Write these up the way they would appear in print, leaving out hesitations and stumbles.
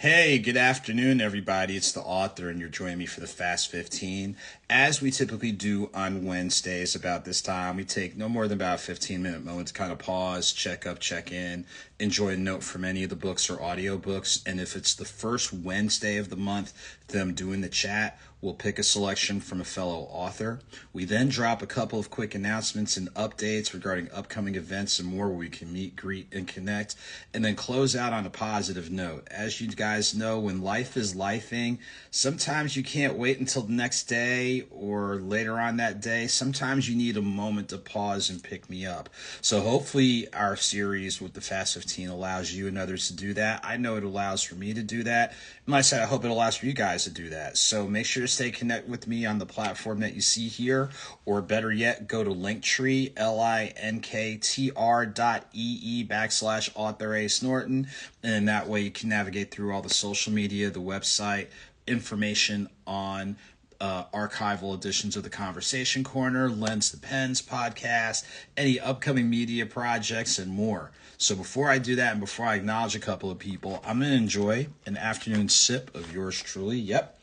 Hey, good afternoon, everybody. It's the author, and you're joining me for the Fast 15. As we typically do on Wednesdays about this time, we take no more than about a 15-minute moment to kind of pause, check up, check in, enjoy a note from any of the books or audiobooks. And if it's the first Wednesday of the month that I'm doing the chat, we'll pick a selection from a fellow author. We then drop a couple of quick announcements and updates regarding upcoming events and more where we can meet, greet, and connect, and then close out on a positive note. As you guys know, when life is lifing, sometimes you can't wait until the next day or later on that day. Sometimes you need a moment to pause and pick me up. So hopefully our series with the Fast 15 allows you and others to do that. I know it allows for me to do that. And like I said, I hope it allows for you guys to do that. So make sure to stay connected with me on the platform that you see here, or better yet, go to Linktr.ee, Linktr.ee/AuthorASnorton, and that way you can navigate through all the social media, the website, information on archival editions of the Conversation Corner, Lens to Pens podcast, any upcoming media projects, and more. So before I do that, and before I acknowledge a couple of people, I'm going to enjoy an afternoon sip of yours truly. Yep,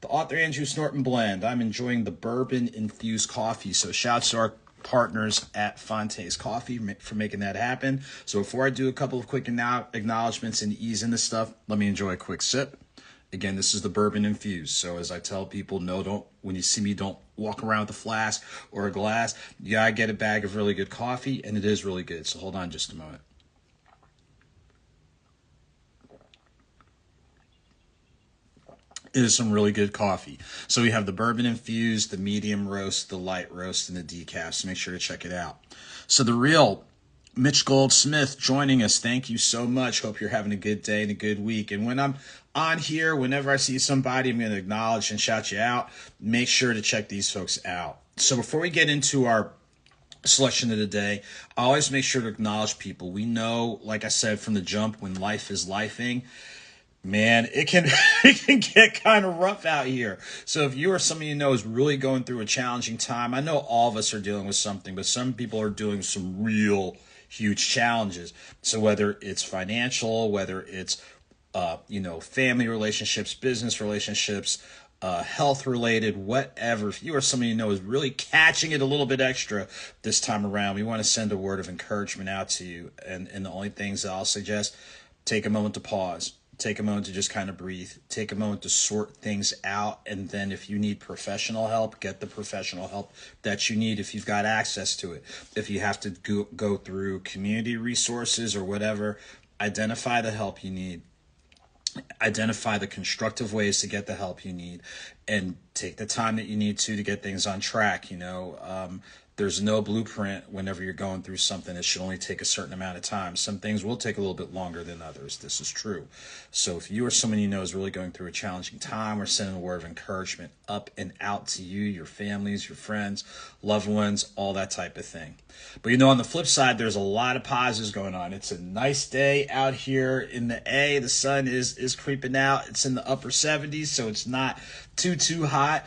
the AuthorASnorton blend. I'm enjoying the bourbon-infused coffee. So shouts to our partners at Fonte's Coffee for making that happen. So before I do a couple of quick acknowledgments and ease into stuff, let me enjoy a quick sip. Again, this is the bourbon infused. So as I tell people, when you see me, don't walk around with a flask or a glass. You gotta get a bag of really good coffee, and it is really good. So hold on just a moment. It is some really good coffee. So we have the bourbon infused, the medium roast, the light roast, and the decaf. So make sure to check it out. So the real Mitch Goldsmith joining us. Thank you so much. Hope you're having a good day and a good week. And when I'm on here, whenever I see somebody, I'm going to acknowledge and shout you out. Make sure to check these folks out. So before we get into our selection of the day, I always make sure to acknowledge people. We know, like I said from the jump, when life is lifing, man, it can it can get kind of rough out here. So if you or somebody you know is really going through a challenging time, I know all of us are dealing with something, but some people are doing some real huge challenges. So whether it's financial, whether it's family relationships, business relationships, health related, whatever. If you or somebody you know is really catching it a little bit extra this time around, we want to send a word of encouragement out to you. And the only things that I'll suggest, take a moment to pause. Take a moment to just kind of breathe. Take a moment to sort things out. And then if you need professional help, get the professional help that you need if you've got access to it. If you have to go through community resources or whatever, identify the help you need. Identify the constructive ways to get the help you need, and take the time that you need to get things on track. There's no blueprint whenever you're going through something. It should only take a certain amount of time. Some things will take a little bit longer than others. This is true. So if you or someone you know is really going through a challenging time, we're sending a word of encouragement up and out to you, your families, your friends, loved ones, all that type of thing. But on the flip side, there's a lot of positives going on. It's a nice day out here in the A. The sun is creeping out. It's in the upper 70s, so it's not too hot.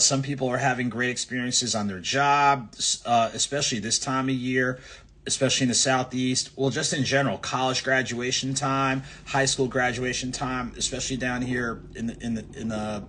Some people are having great experiences on their job, especially this time of year, especially in the Southeast. Well, just in general, college graduation time, high school graduation time, especially down here in the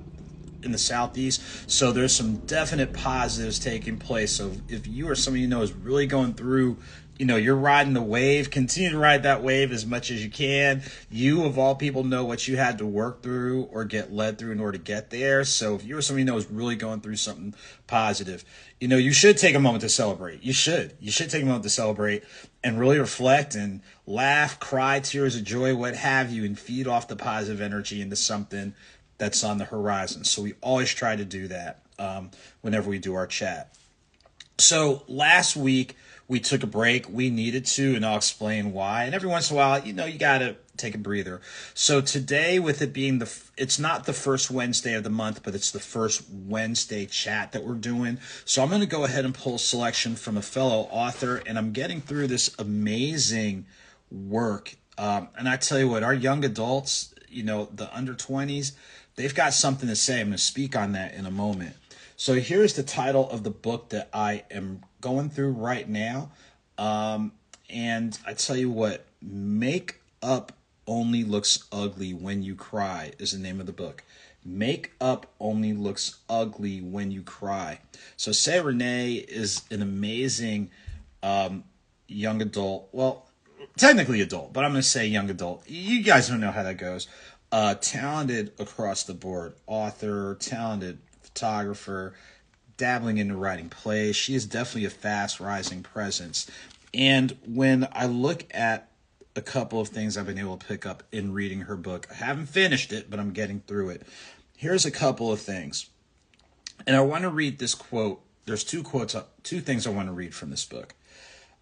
Southeast. So there's some definite positives taking place. So if you or somebody you know is really going through, you're riding the wave, continue to ride that wave as much as you can. You, of all people, know what you had to work through or get led through in order to get there. So if you or somebody you know is really going through something positive, you should take a moment to celebrate. You should take a moment to celebrate and really reflect and laugh, cry, tears of joy, what have you, and feed off the positive energy into something that's on the horizon. So we always try to do that whenever we do our chat. So last week we took a break. We needed to, and I'll explain why. And every once in a while, you got to take a breather. So today, with it being it's not the first Wednesday of the month, but it's the first Wednesday chat that we're doing. So I'm going to go ahead and pull a selection from a fellow author, and I'm getting through this amazing work. And I tell you what, our young adults, the under 20s, they've got something to say. I'm going to speak on that in a moment. So here's the title of the book that I am going through right now. And I tell you what, make up only looks ugly when you cry is the name of the book. Makeup only looks ugly when you cry. So Sa'Renay is an amazing young adult. Well, technically adult, but I'm going to say young adult. You guys don't know how that goes. Talented across the board. Author, talented photographer, dabbling into writing plays. She is definitely a fast rising presence. And when I look at a couple of things I've been able to pick up in reading her book, I haven't finished it, but I'm getting through it. Here's a couple of things. And I want to read this quote. There's two things I want to read from this book.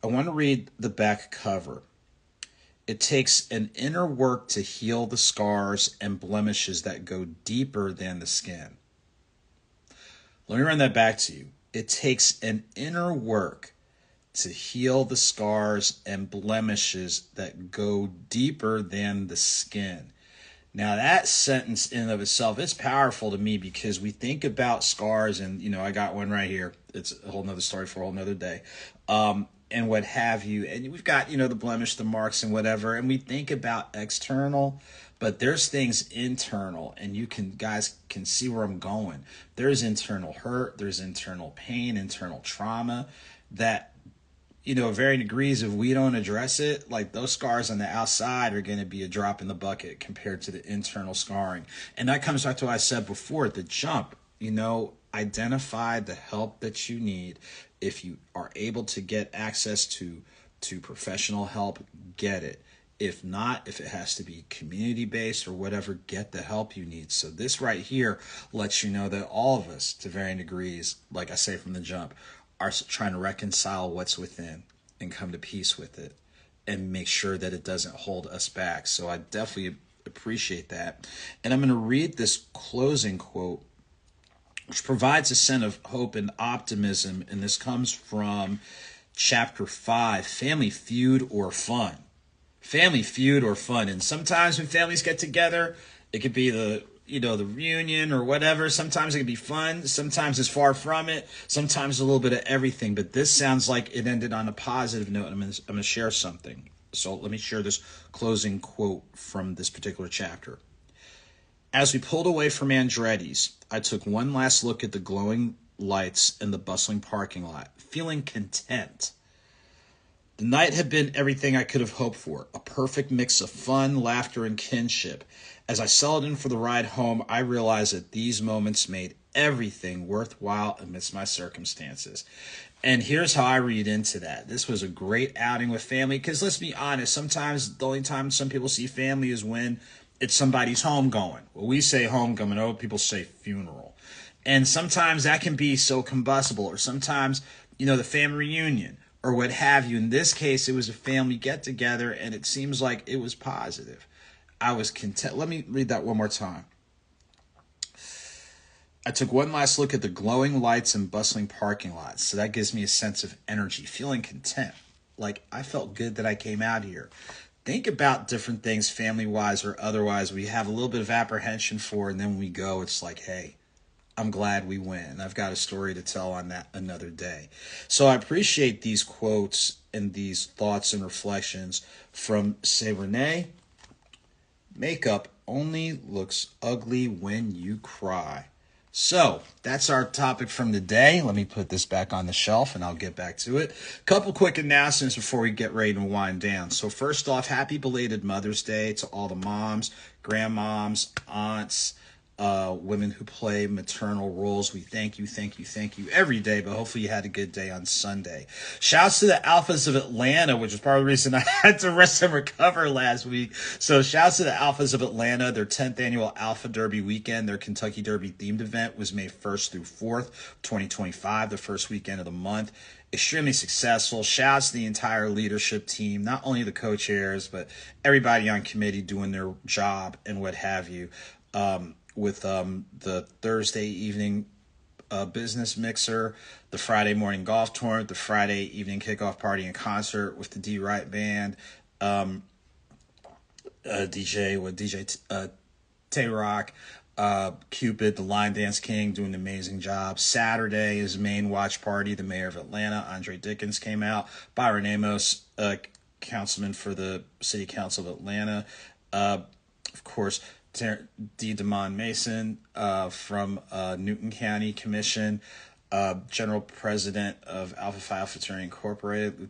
I want to read the back cover. It takes an inner work to heal the scars and blemishes that go deeper than the skin. Let me run that back to you. It takes an inner work to heal the scars and blemishes that go deeper than the skin. Now that sentence in and of itself is powerful to me, because we think about scars, and I got one right here. It's a whole nother story for a whole nother day. And what have you. And we've got, the blemish, the marks and whatever. And we think about external, but there's things internal, and guys can see where I'm going. There's internal hurt, there's internal pain, internal trauma that, varying degrees, if we don't address it, like those scars on the outside are going to be a drop in the bucket compared to the internal scarring. And that comes back to what I said before, the jump, identify the help that you need. If you are able to get access to professional help, get it. If not, if it has to be community-based or whatever, get the help you need. So this right here lets you know that all of us, to varying degrees, like I say from the jump, are trying to reconcile what's within and come to peace with it and make sure that it doesn't hold us back. So I definitely appreciate that. And I'm going to read this closing quote, which provides a sense of hope and optimism. And this comes from chapter 5, Family Feud or Fun. Family feud or fun. And sometimes when families get together, it could be the reunion or whatever. Sometimes it can be fun. Sometimes it's far from it. Sometimes a little bit of everything. But this sounds like it ended on a positive note. I'm going to share something. So let me share this closing quote from this particular chapter. As we pulled away from Andretti's, I took one last look at the glowing lights in the bustling parking lot, feeling content. The night had been everything I could have hoped for, a perfect mix of fun, laughter, and kinship. As I settled in for the ride home, I realized that these moments made everything worthwhile amidst my circumstances. And here's how I read into that. This was a great outing with family, because let's be honest, sometimes the only time some people see family is when it's somebody's homegoing. Well, we say homecoming, other people say funeral. And sometimes that can be so combustible, or sometimes, the family reunion, or what have you. In this case, it was a family get-together, and it seems like it was positive. I was content. Let me read that one more time. I took one last look at the glowing lights and bustling parking lots. So that gives me a sense of energy, feeling content. Like, I felt good that I came out here. Think about different things, family-wise or otherwise, we have a little bit of apprehension for, and then when we go, it's like, hey, I'm glad we went. And I've got a story to tell on that another day. So I appreciate these quotes and these thoughts and reflections from Sa'Renay. Makeup only looks ugly when you cry. So that's our topic from the day. Let me put this back on the shelf and I'll get back to it. Couple quick announcements before we get ready to wind down. So first off, happy belated Mother's Day to all the moms, grandmoms, aunts, women who play maternal roles. We thank you every day, but hopefully you had a good day on Sunday. Shouts to the Alphas of Atlanta, which is part of the reason I had to rest and recover last week. So shouts to the Alphas of Atlanta. Their 10th annual Alpha Derby weekend, their Kentucky Derby themed event, was May 1st through 4th, 2025, the first weekend of the month. Extremely successful. Shouts to the entire leadership team, not only the co-chairs, but everybody on committee doing their job and what have you. With the Thursday evening business mixer, the Friday morning golf tournament, the Friday evening kickoff party and concert with the D Wright Band, DJ Tay Rock, Cupid, the Line Dance King, doing an amazing job. Saturday is main watch party. The mayor of Atlanta, Andre Dickens, came out. Byron Amos, councilman for the City Council of Atlanta. Of course, D. Damon Mason from Newton County Commission, General President of Alpha Phi Alpha Fraternity Incorporated,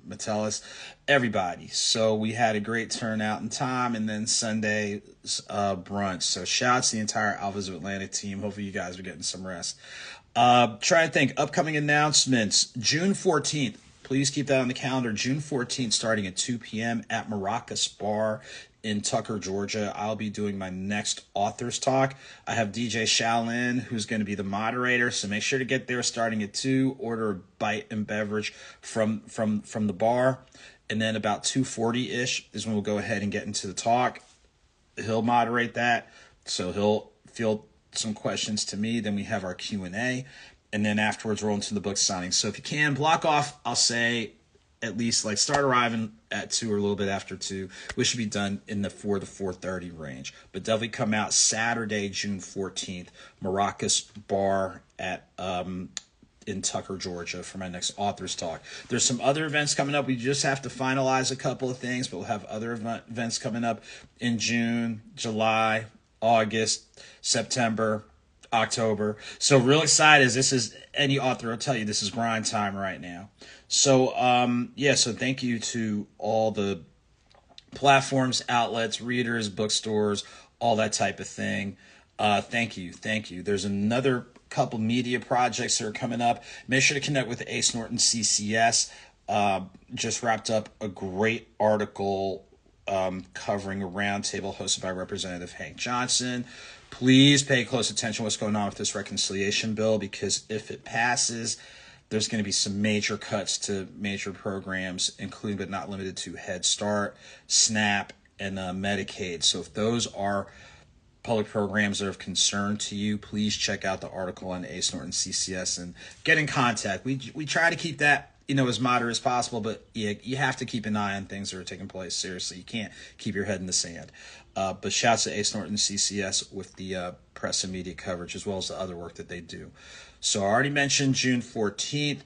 Metellus, everybody. So we had a great turnout in time, and then Sunday brunch. So shouts to the entire Alphas of Atlanta team. Hopefully you guys are getting some rest. Try to think, upcoming announcements, June 14th. Please keep that on the calendar. June 14th, starting at 2 p.m. at Maracas Bar in Tucker, Georgia. I'll be doing my next authors talk. I have DJ Shaolin, who's going to be the moderator, so make sure to get there starting at 2. Order a bite and beverage from the bar, and then about 2:40-ish is when we'll go ahead and get into the talk. He'll moderate that, so he'll field some questions to me. Then we have our Q&A. And then afterwards, roll into the book signing. So if you can, block off, I'll say, at least like start arriving at 2 or a little bit after 2. We should be done in the 4 to 4:30 range. But definitely come out Saturday, June 14th, Maracas Bar at in Tucker, Georgia for my next authors talk. There's some other events coming up. We just have to finalize a couple of things, but we'll have other events coming up in June, July, August, September, October. So real excited, as this is, any author will tell you, this is grind time right now. So so thank you to all the platforms, outlets, readers, bookstores, all that type of thing. Thank you. There's another couple media projects that are coming up. Make sure to connect with AuthorASnorton CCS. Just wrapped up a great article covering a roundtable hosted by Representative Hank Johnson. Please pay close attention to what's going on with this reconciliation bill, because if it passes, there's going to be some major cuts to major programs, including but not limited to Head Start, SNAP, and Medicaid. So if those are public programs that are of concern to you, please check out the article on AuthorASnorton CCS and get in contact. We try to keep that as moderate as possible, but you have to keep an eye on things that are taking place. Seriously, you can't keep your head in the sand. But shouts to AuthorASnorton CCS with the press and media coverage, as well as the other work that they do. So I already mentioned June 14th.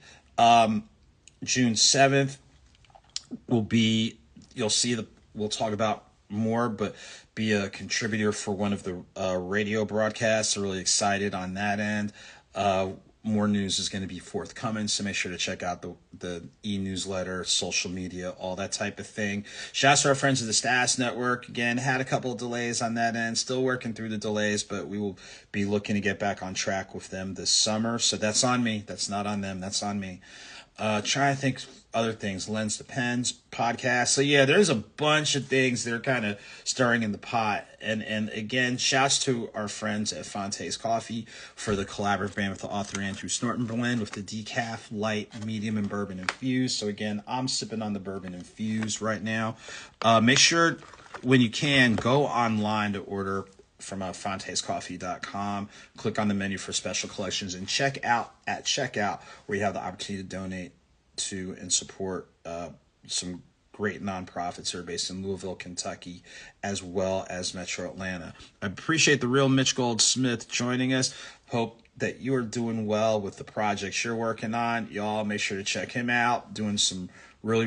June 7th will be, we'll talk about more, but be a contributor for one of the radio broadcasts. Really excited on that end. More news is going to be forthcoming, so make sure to check out the e-newsletter, social media, all that type of thing. Shouts to our friends at the Status Network. Again, had a couple of delays on that end. Still working through the delays, but we will be looking to get back on track with them this summer. So that's on me. That's not on them. That's on me. Trying to think other things. Lens to Pens podcast. So yeah, there's a bunch of things that are kind of stirring in the pot. And again, shouts to our friends at Fonte's Coffee for the collaborative brand with the AuthorASnorton blend with the decaf, light, medium, and bourbon infused. So again, I'm sipping on the bourbon infused right now. Make sure when you can, go online to order from fontescoffee.com. Click on the menu for special collections and check out at checkout, where you have the opportunity to donate to and support some great nonprofits that are based in Louisville, Kentucky, as well as Metro Atlanta. I appreciate the real Mitch Goldsmith joining us. Hope that you are doing well with the projects you're working on. Y'all make sure to check him out, doing some really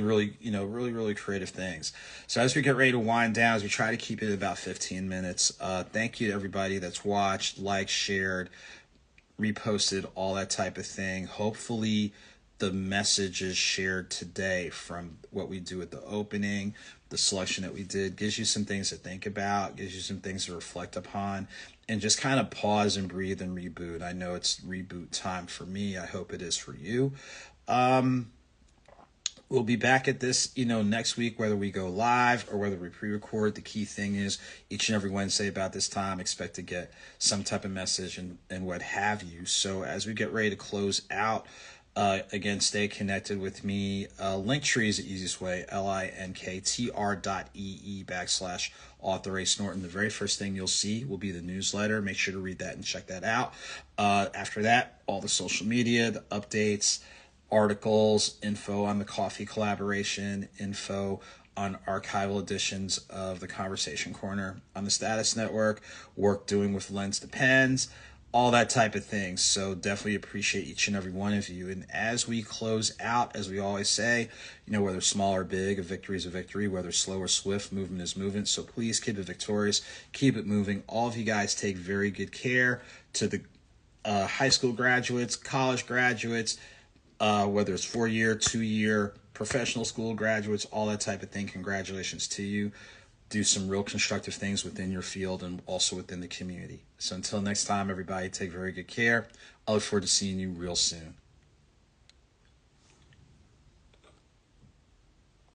creative things. So as we get ready to wind down, as we try to keep it at about 15 minutes, thank you to everybody that's watched, liked, shared, reposted, all that type of thing. Hopefully the messages shared today from what we do at the opening, the selection that we did, gives you some things to think about, gives you some things to reflect upon, and just kind of pause and breathe and reboot. I know it's reboot time for me. I hope it is for you. We'll be back at this, next week, whether we go live or whether we pre-record. The key thing is each and every Wednesday about this time, expect to get some type of message and what have you. So as we get ready to close out, again, stay connected with me. Linktree is the easiest way, linktr.ee/AuthorASnorton. The very first thing you'll see will be the newsletter. Make sure to read that and check that out. After that, all the social media, the updates, articles, info on the coffee collaboration, info on archival editions of the Conversation Corner on the Status Network, work doing with Lens to Pens, all that type of thing. So definitely appreciate each and every one of you. And as we close out, as we always say, whether small or big, a victory is a victory. Whether slow or swift, movement is movement. So please keep it victorious, keep it moving. All of you guys take very good care. To the high school graduates, college graduates, whether it's 4-year, 2-year, professional school graduates, all that type of thing, congratulations to you. Do some real constructive things within your field and also within the community. So until next time, everybody, take very good care. I look forward to seeing you real soon.